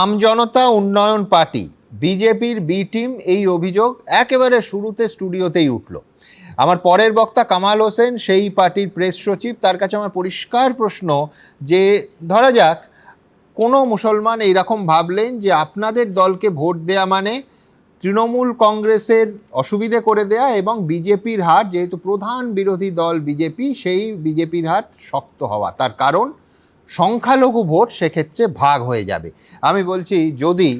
আমজনতা উন্নয়ন পার্টি বিজেপির B team এই অভিযোগ একেবারে শুরুতে স্টুডিওতেই উঠল। আমার পরের বক্তা কামাল হোসেন সেই পার্টির প্রেস সচিব, তার কাছে আমার পরিষ্কার প্রশ্ন যে ধরা যাক কোনো মুসলমান এইরকম ভাবলেন যে আপনাদের দলকে ভোট দেয়া মানে তৃণমূল কংগ্রেসের অসুবিধে করে দেয়া এবং বিজেপির হাত, যেহেতু প্রধান বিরোধী দল বিজেপি, সেই বিজেপির হাত শক্ত হওয়া, তার কারণ সংখ্যালঘু ভোট সেক্ষেত্রে ভাগ হয়ে যাবে। আমি বলছি যদি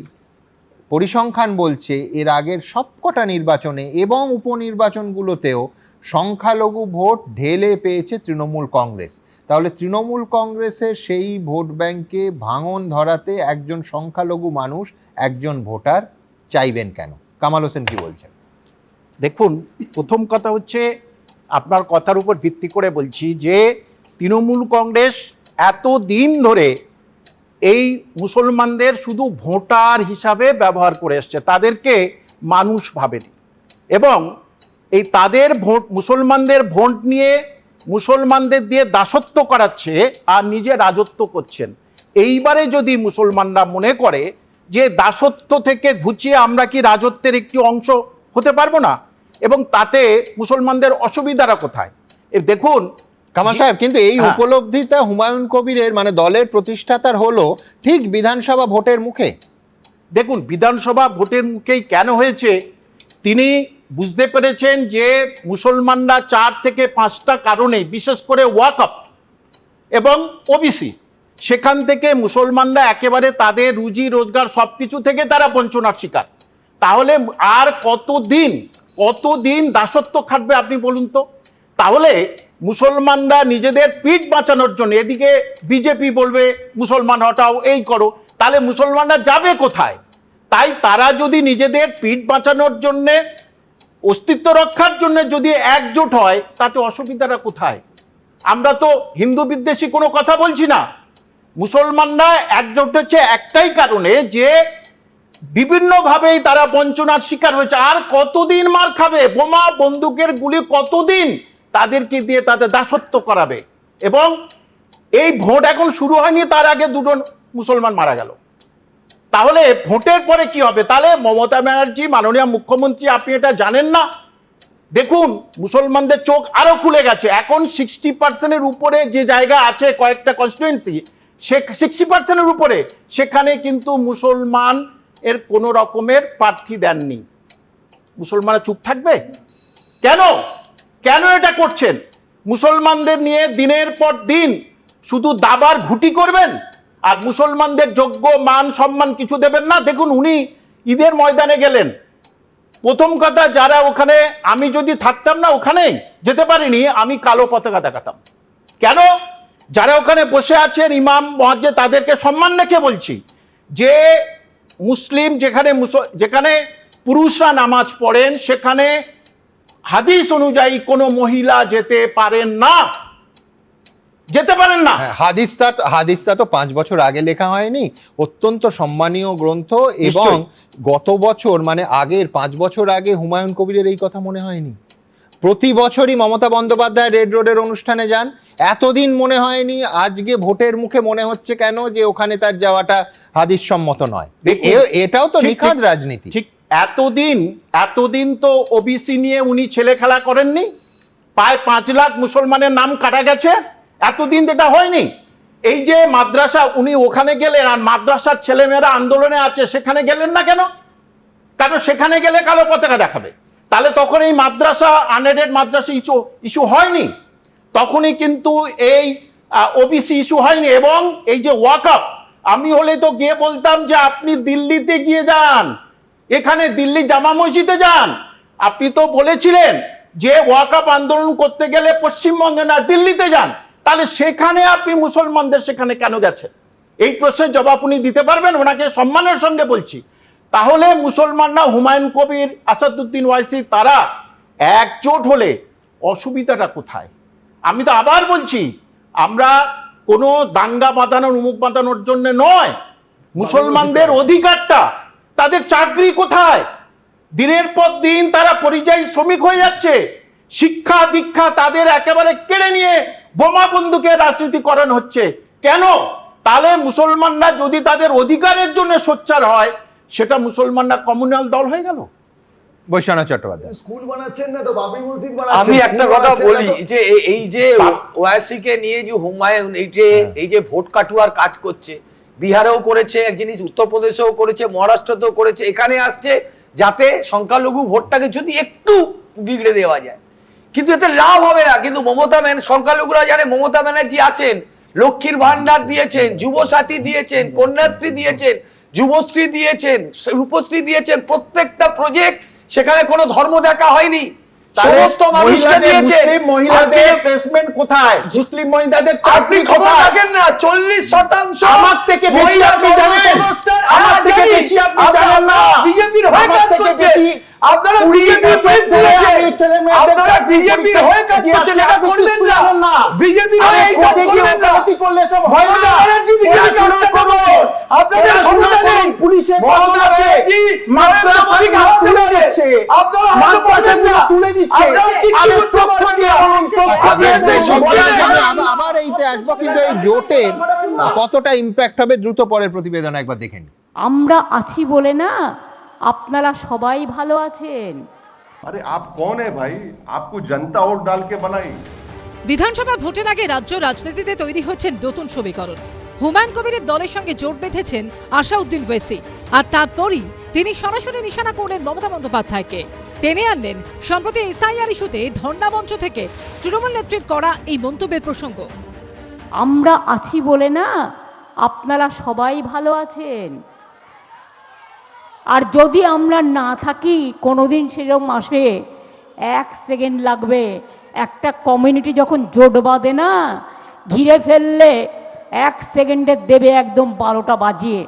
পরিসংখ্যান বলছে এর আগের সবকটা নির্বাচনে এবং উপনির্বাচনগুলোতেও সংখ্যালঘু ভোট ঢেলে পেয়েছে তৃণমূল কংগ্রেস, তাহলে তৃণমূল কংগ্রেসের সেই ভোট ব্যাংকে ভাঙন ধরাতে একজন সংখ্যালঘু মানুষ, একজন ভোটার চাইবেন কেন? কামাল হোসেন কি বলছেন? দেখুন, প্রথম কথা হচ্ছে আপনার কথার উপর ভিত্তি করে বলছি যে তৃণমূল কংগ্রেস এতদিন ধরে এই মুসলমানদের শুধু ভোটার হিসাবে ব্যবহার করে এসছে, তাদেরকে মানুষ ভাবেনি এবং এই তাদের ভোট, মুসলমানদের ভোট নিয়ে মুসলমানদের দিয়ে দাসত্ব করাচ্ছে আর নিজে রাজত্ব করছেন। এইবারে যদি মুসলমানরা মনে করে যে দাসত্ব থেকে ঘুচিয়ে আমরা কি রাজত্বের একটি অংশ হতে পারবো না, এবং তাতে মুসলমানদের অসুবিধাটা কোথায়? দেখুন কামাল সাহেব, কিন্তু এই উপলব্ধিটা হুমায়ুন কবিরের মানে দলের প্রতিষ্ঠাতার হলো ঠিক বিধানসভা ভোটের মুখে। দেখুন, বিধানসভা ভোটের মুখেই কেন হয়েছে, তিনি বুঝতে পেরেছেন যে মুসলমানরা 4 থেকে 5টা কারণে, বিশেষ করে ওয়াকফ এবং ওবিসি, সেখান থেকে মুসলমানরা একেবারে তাদের রুজি রোজগার সব কিছু থেকে তারা বঞ্চনার শিকার। তাহলে আর কতদিন দাসত্ব খাটবে আপনি বলুন তো? তাহলে মুসলমানরা নিজেদের পিঠ বাঁচানোর জন্য এদিকে বিজেপি বলবে মুসলমান হটাও, এই করো, তাহলে মুসলমানরা যাবে কোথায়? তাই তারা যদি নিজেদের পিঠ বাঁচানোর জন্যে, অস্তিত্ব রক্ষার জন্য যদি একজোট হয়, তাতে অসুবিধাটা কোথায়? আমরা তো হিন্দু বিদ্বেষী কোনো কথা বলছি না। মুসলমানরা একজোট হচ্ছে একটাই কারণে যে বিভিন্নভাবেই তারা বঞ্চনার শিকার হয়েছে। আর কতদিন মার খাবে? বোমা বন্দুকের গুলি কতদিন তাদেরকে দিয়ে তাদের দাসত্ব করাবে? এবং এই ভোট এখন শুরু হয়নি, তার আগে 2জন মুসলমান মারা গেল। তাহলে ভোটের পরে কি হবে? তাহলে মমতা ব্যানার্জি, মাননীয় মুখ্যমন্ত্রী, আপনি এটা জানেন না? দেখুন, মুসলমানদের চোখ আরো খুলে গেছে। এখন 60%-এর উপরে যে জায়গা আছে, কয়েকটা কনস্টিটুয়েন্সি, 60%-এর উপরে, সেখানে কিন্তু মুসলমান এর কোনো রকমের প্রার্থী দেননি। মুসলমানরা চুপ থাকবে কেন এটা করছেন? মুসলমানদের নিয়ে দিনের পর দিন শুধু দাবার ঘুঁটি করবেন আর মুসলমানদের যোগ্য মান সম্মান কিছু দেবেন না। দেখুন, উনি ঈদের ময়দানে গেলেন, প্রথম কথা, যারা ওখানে, আমি যদি থাকতাম না, ওখানেই যেতে পারিনি, আমি কালো পতাকা দেখাতাম। কেন? যারা ওখানে বসে আছেন ইমাম মুয়াজ্জিন, তাদেরকে সম্মান রেখে বলছি যে মুসলিম যেখানে পুরুষরা নামাজ পড়েন, সেখানে হাদিস অনুযায়ী কোনো মহিলা যেতে পারেন না। হাদিসটা তো 5 বছর আগে লেখা হয়নি, অত্যন্ত সম্মানীয় গ্রন্থ, এবং গত বছর মানে আগের 5 বছর আগে হুমায়ুন কবিরের এই কথা মনে হয়নি? প্রতি বছরই মমতা বন্দ্যোপাধ্যায় রেড রোডের অনুষ্ঠানে যান, এতদিন মনে হয়নি, আজকে ভোটের মুখে মনে হচ্ছে কেন যে ওখানে তার যাওয়াটা হাদিস সম্মত নয়? এটাও তো নিখাদ রাজনীতি। ঠিক, এতদিন তো ওবিসি নিয়ে উনি ছেলে খেলা করেননি। প্রায় 5 লাখ মুসলমানের নাম কাটা গেছে, এতদিন এটা হয়নি। এই যে মাদ্রাসা, উনি ওখানে গেলেন, আর মাদ্রাসার ছেলেমেয়েরা আন্দোলনে আছে, সেখানে গেলেন না কেন? কারণ সেখানে গেলে কালো পতাকা দেখাবে। তাহলে তখন এই মাদ্রাসা, আনএডেড মাদ্রাসা ইস্যু হয়নি, তখনই কিন্তু এই ওবিসি ইস্যু হয়নি। এবং এই যে ওয়াকফ, আমি হলে তো গিয়ে বলতাম যে আপনি দিল্লিতে গিয়ে যান, এখানে দিল্লি জামা মসজিদে যান। আপনি তো বলেছিলেন যে ওয়াকফ আন্দোলন করতে গেলে পশ্চিমবঙ্গে না, দিল্লিতে যান। তাহলে সেখানে আপনি মুসলমানদের সেখানে কেন গেছেন? এই প্রশ্নের জবাব উনি দিতে পারবেন, ওনাকে সম্মানের সঙ্গে বলছি। তাহলে মুসলমানরা, হুমায়ুন কবির, আসাদুদ্দিন ওয়াইসি, তারা একজোট হলে অসুবিধাটা কোথায়? আমি তো আবার বলছি, আমরা কোনো দাঙ্গা বাঁধানোর, উমুক বাঁধানোর জন্য নয়। মুসলমানদের অধিকারটা, তাদের চাকরি কোথায়? দিনের পর দিন তারা পরিযায়ী শ্রমিক হয়ে যাচ্ছে। শিক্ষা দীক্ষা তাদের একেবারে কেড়ে নিয়ে বোমা বন্দুকের রাজনীতি করানো হচ্ছে। কেন? তাহলে মুসলমানরা যদি তাদের অধিকারের জন্য সোচ্চার হয়, সেটা মুসলমানরা কমিউনাল দল হয়ে গেল। বৈশ্বনাথ চট্টোপাধ্যায়, স্কুল বানাচ্ছেন না তো বাবরি মসজিদ বানাচ্ছেন। আমি একটা কথা বলি যে এই যে ওয়াইসি কে নিয়ে যে হুমায়ুন এই যে ভোট কাটুয়ার কাজ করছে, বিহারেও করেছে এক জিনিস, উত্তরপ্রদেশেও করেছে, মহারাষ্ট্রতেও করেছে, এখানে আসছে যাতে সংখ্যালঘু ভোটটাকে যদি একটু বিগড়ে দেওয়া যায়, কিন্তু এতে লাভ হবে না। কিন্তু সংখ্যালঘুরা জানে মমতা ব্যানার্জি আছেন, লক্ষ্মীর ভান্ডার দিয়েছেন, যুবসাথী দিয়েছেন, কন্যাশ্রী দিয়েছেন, যুবশ্রী দিয়েছেন, রূপশ্রী দিয়েছেন, প্রত্যেকটা প্রজেক্ট সেখানে কোনো ধর্ম দেখা হয়নি, সমস্ত মানুষকে দিয়েছেন। মহিলাদের প্লেসমেন্ট কোথায়? মুসলিম মহিলাদের আপনি চাকরি খবর কোথায়? রাখেন না, 40% আমার থেকে বেশি আপনি জানেন, আমার থেকে বেশি আপনি জানেন না। বিজেপির হয়ে আমার কাজ থেকে করছে, বেশি আপনারা 20 বিজেপির বছর ধরে আমি ছেলে মেয়েদের আপনারা চাকরি বিজেপির পরীক্ষা হয়ে কাজ দিয়ে করছেন, আসছি, এটা আপনি করবেন কিছু না। জানেন না। বিজেপির আরে হয়ে এই কাজ কোথায় গিয়ে করবেন না। ওকালতি করলে সব হয় না। মমতা ব্যানার্জি বিজেপির পড়াশোনা হত্যা করুন। করবেন। আপনাদের পড়াশোনা ক্ষমতা করুন। নেই। পুলিশে মমতা খবর আছে, ব্যানার্জি মাদ্রাসায় নরেন্দ্র মোদীকে তুলে হাতে দিচ্ছে, আপনারা হাতে মাদ্রাসাগুলো পারবেন না। তুলে দিচ্ছে। আপনারা কিচ্ছু আরে করতে তথ্য পারবেন দিয়ে না। বলুন, তথ্য দিয়ে বলুন। আবার এইতে আসবো, কিন্তু এই জোটের কতটা ইম্প্যাক্ট হবে দ্রুত পরের প্রতিবেদন একবার দেখে নিন। আমরা আছি বলে না আপনারা সবাই ভালো আছেন। अरे आप कौन है भाई? आपको जनता वोट डाल के बनाई। বিধানসভা ভোটের আগে রাজ্য রাজনীতিতে তৈরি হচ্ছেন নতুন সমীকরণ। হুমায়ুন কবিরের দলের সঙ্গে জোট বেঁধেছেন আসাউদ্দিন ওয়েসি, আর তারপরই তিনি সরাসরি নিশানা করলেন মমতা বন্দ্যোপাধ্যায়কে। টেনে আনলেন সম্প্রতি এসআইআর ইস্যুতে ধর্ণামঞ্চ থেকে তৃণমূল নেত্রীর করা এই মন্তব্যের প্রসঙ্গ। আমরা আছি বলে না আপনারা সবাই ভালো আছেন। আর যদি আমরা না থাকি কোনোদিন সেরকম আসে, 1 সেকেন্ড লাগবে। একটা কমিউনিটি যখন জোট বাঁধে না, ঘিরে ফেললে 1 সেকেন্ডে দেবে একদম 12টা বাজিয়ে।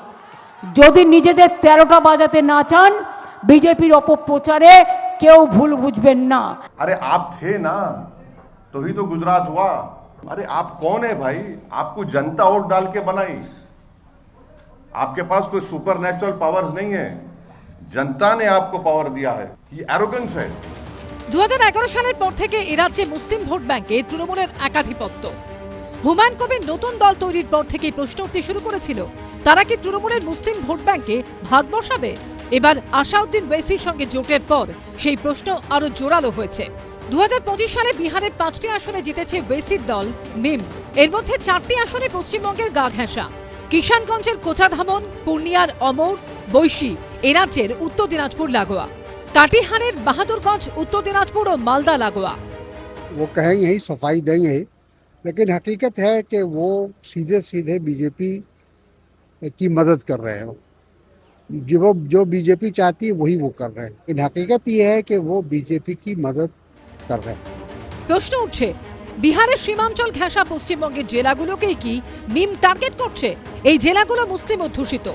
যদি নিজেদের 13টা বাজাতে না চান, বিজেপির অপপ্রচারে কেউ ভুল বুঝবেন না। अरे आप थे ना, तो ही तो गुजरात हुआ। अरे आप कौन है भाई? आपको जनता वोट डाल के बनाई। आपके पास कोई सुपर नेचुरल पावर्स नहीं है, जनता ने आपको पावर दिया है। ये एरोगेंस है। 2011 সালের পর থেকে এ রাজ্যে মুসলিম ভোট ব্যাংকে তৃণমূলের একাধিপত্য। হুমায়ুন কবির নতুন দল তৈরির পর থেকেই প্রশ্ন উঠতে শুরু করেছিল, তারা কি তৃণমূলের মুসলিম ভোট ব্যাংকে ভাগ বসাবে? এবার আসাউদ্দিন ওয়েসির সঙ্গে জোটের পর সেই প্রশ্ন আরো জোরালো হয়েছে। 2025 সালে বিহারের 5টি আসনে জিতেছে ওয়েসির দল মিম। এর মধ্যে 4টি আসনে পশ্চিমবঙ্গের গা ঘেঁষা, কিষানগঞ্জের কোচাধামন, পূর্ণিয়ার অমর, বৈশী এ রাজ্যের উত্তর দিনাজপুর লাগোয়া, কাটিহারের বাহাদুরগঞ্জ উত্তর দিনাজপুর ও মালদা লাগোয়া। वो कहेंगे ही सफाई देंगे, लेकिन हकीकत है कि वो सीधे सीधे बीजेपी की मदद कर रहे हैं। जो बीजेपी चाहती है वही वो कर रहे हैं। लेकिन हकीकत ये है कि वो बीजेपी की मदद कर रहे हैं। প্রশ্ন উঠছে, বিহারের সীমাঞ্চল ঘেঁষা পশ্চিমবঙ্গের জেলাগুলোকেই কি মিম টার্গেট করছে? এই জেলাগুলো মুসলিম অধ্যুষিত,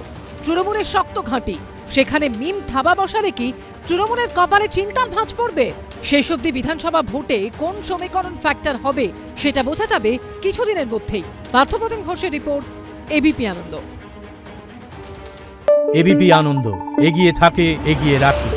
তৃণমূলের শক্ত ঘাঁটি। সেখানে মিম থাবা বসালে কি তৃণমূলের কপালে চিন্তার ভাঁজ পড়বে? শেষ অবধি বিধানসভা ভোটে কোন সমীকরণ ফ্যাক্টর হবে সেটা বোঝা যাবে কিছুদিনের মধ্যেই। পার্থপ্রতিম ঘোষের রিপোর্ট, এবিপি আনন্দ। এবিপি আনন্দ, এগিয়ে থাকে, এগিয়ে রাখে।